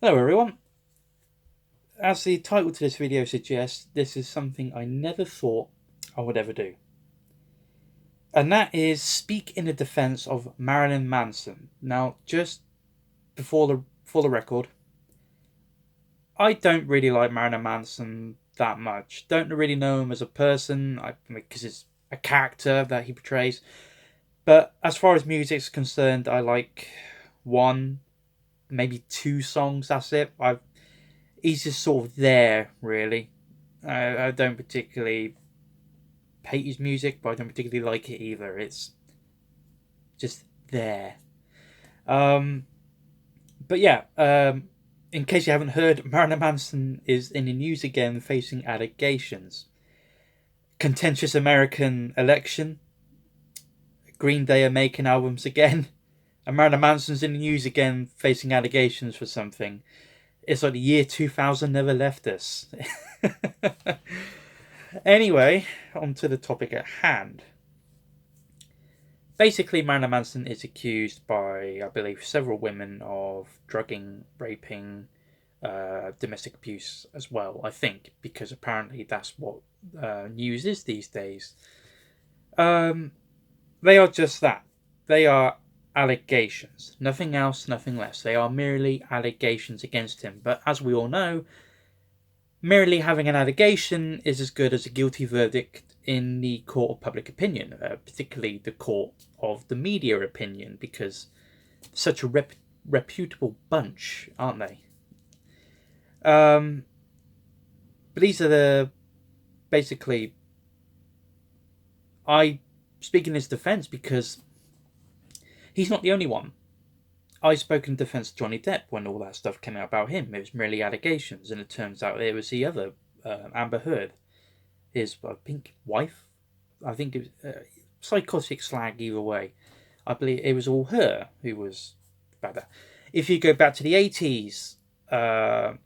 Hello everyone. As the title to this video suggests, this is something I never thought I would ever do. And that is speak in the defense of Marilyn Manson. Now, just before the record, I don't really like Marilyn Manson that much. Don't really know him as a person, because it's a character that he portrays. But as far as music's concerned, I like one, maybe two songs. That's it. He's just sort of there, really. I don't particularly hate his music, but I don't particularly like it either. It's just there. Um, but yeah, in case you haven't heard, Marilyn Manson is in the news again, facing allegations. Contentious American election. Green Day are making albums again. And Marilyn Manson's in the news again, facing allegations for something. It's like the year 2000 never left us. Anyway, on to the topic at hand. Basically, Marilyn Manson is accused by, I believe, several women of drugging, raping, domestic abuse as well, I think, because apparently that's what news is these days. They are just that. They are allegations. Nothing else, nothing less. They are merely allegations against him. But as we all know, merely having an allegation is as good as a guilty verdict in the court of public opinion, particularly the court of the media opinion, because such a reputable bunch, aren't they? But these are the basically. I speak in his defense because he's not the only one. I spoke in defense of Johnny Depp when all that stuff came out about him. It was merely allegations, and it turns out it was the other Amber Heard, his I think wife. I think it was psychotic slag either way. I believe it was all her who was about that. If you go back to the 80s,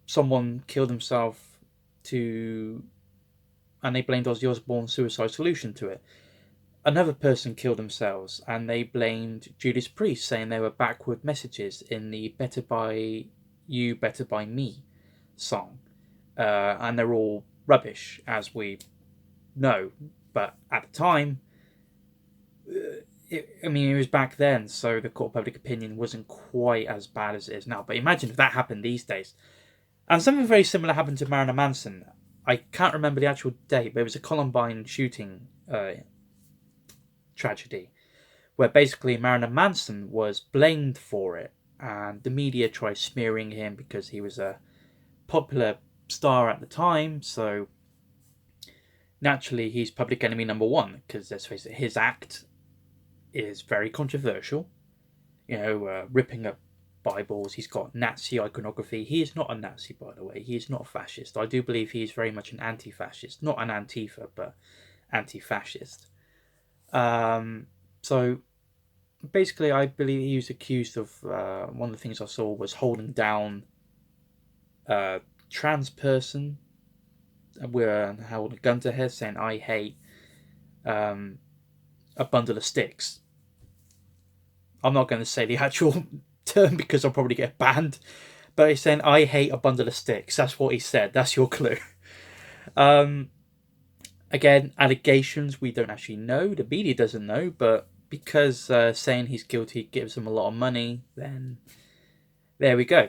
someone killed himself and they blamed Ozzy Osbourne's Suicide Solution to it. Another person killed themselves, and they blamed Judas Priest, saying they were backward messages in the "Better by You, Better by Me" song, and they're all rubbish, as we know. But at the time, it was back then, so the court of public opinion wasn't quite as bad as it is now. But imagine if that happened these days. And something very similar happened to Marilyn Manson. I can't remember the actual date, but it was a Columbine shooting tragedy, where basically Marilyn Manson was blamed for it, and the media tried smearing him because he was a popular star at the time. So naturally, he's public enemy number one because let's face it, his act is very controversial. Ripping up Bibles. He's got Nazi iconography. He is not a Nazi, by the way. He is not a fascist. I do believe he is very much an anti-fascist, not an Antifa, but anti-fascist. So basically, I believe he was accused of one of the things I saw was holding down a trans person with holding a gun to her head, saying "I hate a bundle of sticks." I'm not going to say the actual term because I'll probably get banned, but he's saying "I hate a bundle of sticks." That's what he said. That's your clue. Again, allegations we don't actually know. The media doesn't know, but because saying he's guilty gives him a lot of money, then there we go.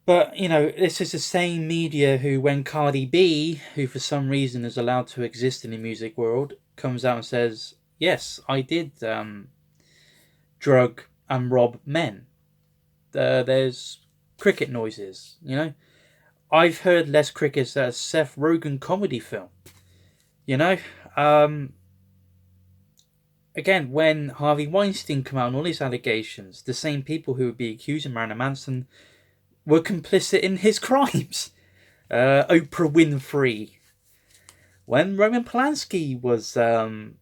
But, this is the same media who, when Cardi B, who for some reason is allowed to exist in the music world, comes out and says, yes, I did drug and rob men. There's cricket noises, I've heard less crickets at a Seth Rogen comedy film. Again, when Harvey Weinstein came out on all these allegations, the same people who would be accusing Marilyn Manson were complicit in his crimes. Oprah Winfrey. When Roman Polanski was in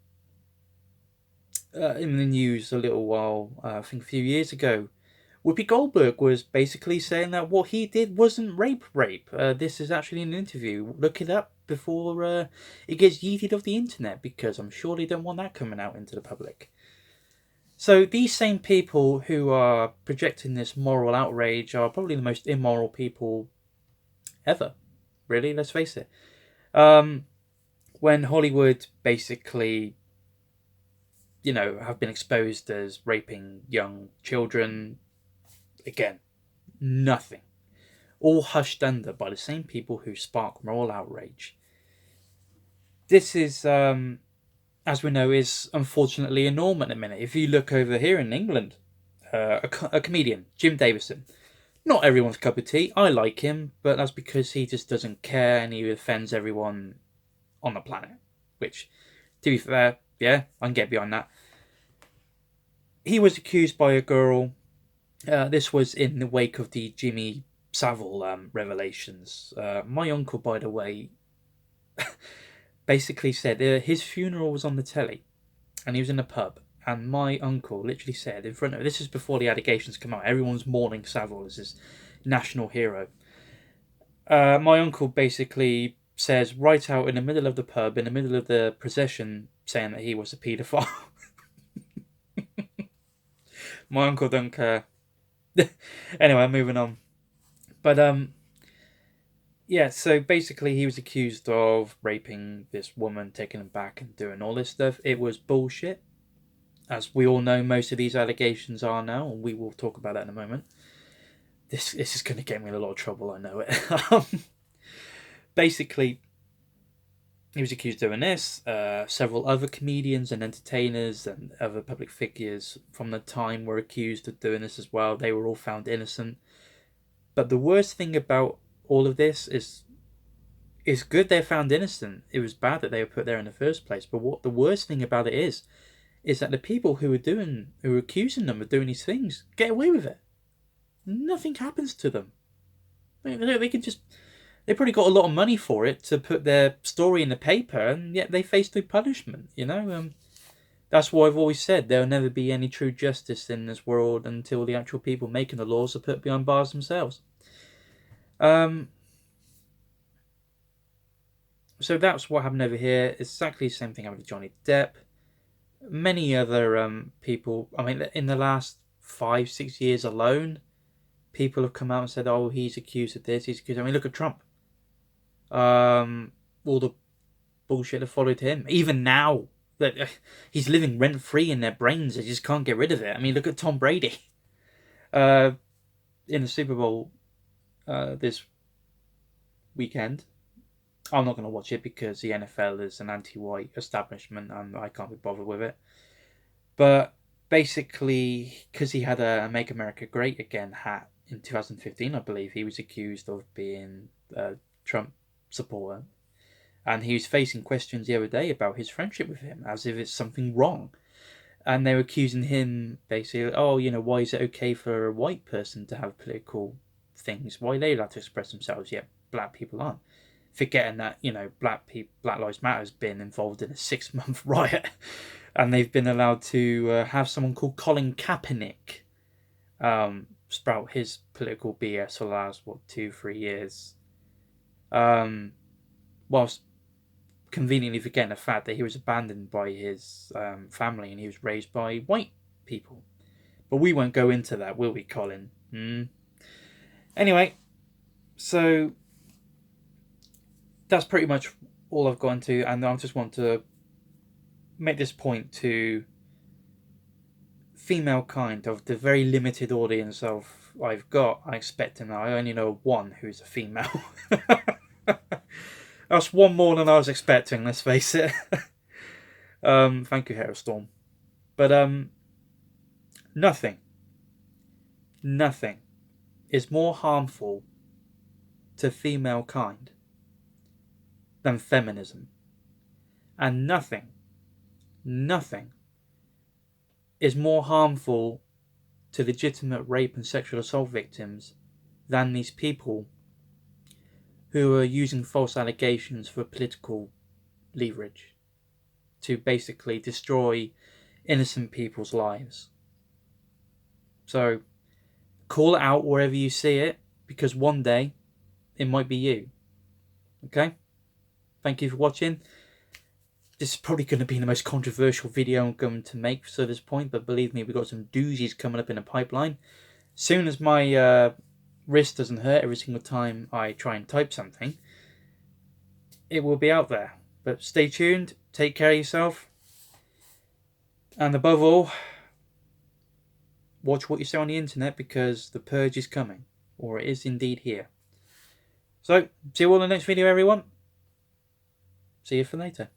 the news a little while, I think a few years ago, Whoopi Goldberg was basically saying that what he did wasn't rape. This is actually an interview. Look it up before it gets yeeted off the internet, because I'm sure they don't want that coming out into the public. So these same people who are projecting this moral outrage are probably the most immoral people ever. Really, let's face it. When Hollywood basically, have been exposed as raping young children, again, nothing. All hushed under by the same people who spark moral outrage. This is, as we know, is unfortunately a norm at the minute. If you look over here in England, a comedian, Jim Davison, not everyone's cup of tea. I like him, but that's because he just doesn't care and he offends everyone on the planet. Which, to be fair, yeah, I can get behind that. He was accused by a girl. This was in the wake of the Jimmy Savile revelations. My uncle, by the way, basically said his funeral was on the telly and he was in a pub. And my uncle literally said in front of this is before the allegations come out. Everyone's mourning Savile as this national hero. My uncle basically says right out in the middle of the pub, in the middle of the procession, saying that he was a paedophile. My uncle don't care. Anyway, moving on. But yeah, so basically he was accused of raping this woman, taking him back and doing all this stuff. It was bullshit. As we all know, most of these allegations are now, and we will talk about that in a moment. This is going to get me in a lot of trouble, I know it. Basically, he was accused of doing this. Several other comedians and entertainers and other public figures from the time were accused of doing this as well. They were all found innocent. But the worst thing about all of this is it's good they're found innocent. It was bad that they were put there in the first place. But what the worst thing about it is that the people who were accusing them of doing these things get away with it. Nothing happens to them. They can just... They probably got a lot of money for it to put their story in the paper, and yet they face no punishment, That's why I've always said there'll never be any true justice in this world until the actual people making the laws are put behind bars themselves. So that's what happened over here. It's exactly the same thing happened with Johnny Depp. Many other people, in the last 5-6 years alone, people have come out and said, oh, he's accused of this, he's accused. Look at Trump. All the bullshit that followed him. Even now, that he's living rent-free in their brains. They just can't get rid of it. Look at Tom Brady. In the Super Bowl this weekend. I'm not going to watch it because the NFL is an anti-white establishment and I can't be bothered with it. But basically, because he had a Make America Great Again hat in 2015, I believe, he was accused of being a Trump supporter. And he was facing questions the other day about his friendship with him, as if it's something wrong. And they were accusing him, basically, why is it okay for a white person to have political things? Why are they allowed to express themselves, yet black people aren't? Forgetting that, Black Lives Matter has been involved in a 6-month riot. And they've been allowed to have someone called Colin Kaepernick sprout his political BS for the last, 2-3 years. Whilst conveniently forgetting the fact that he was abandoned by his family and he was raised by white people. But we won't go into that, will we, Colin? Anyway, so that's pretty much all I've gone to, and I just want to make this point to female kind of the very limited audience I've got. I expect to know. I only know one who's a female. That's one more than I was expecting, let's face it. Thank you, Hailstorm. But nothing is more harmful to female kind than feminism. And nothing is more harmful to legitimate rape and sexual assault victims than these people who are using false allegations for political leverage to basically destroy innocent people's lives. So call it out wherever you see it, because one day it might be you. Okay? Thank you for watching. this is probably going to be the most controversial video I'm going to make to this point, but believe me, we've got some doozies coming up in the pipeline. Soon as my wrist doesn't hurt every single time I try and type something, it will be out there. But stay tuned, take care of yourself, and above all, watch what you say on the internet, because the purge is coming, or it is indeed here. So, see you all in the next video, everyone. See you for later.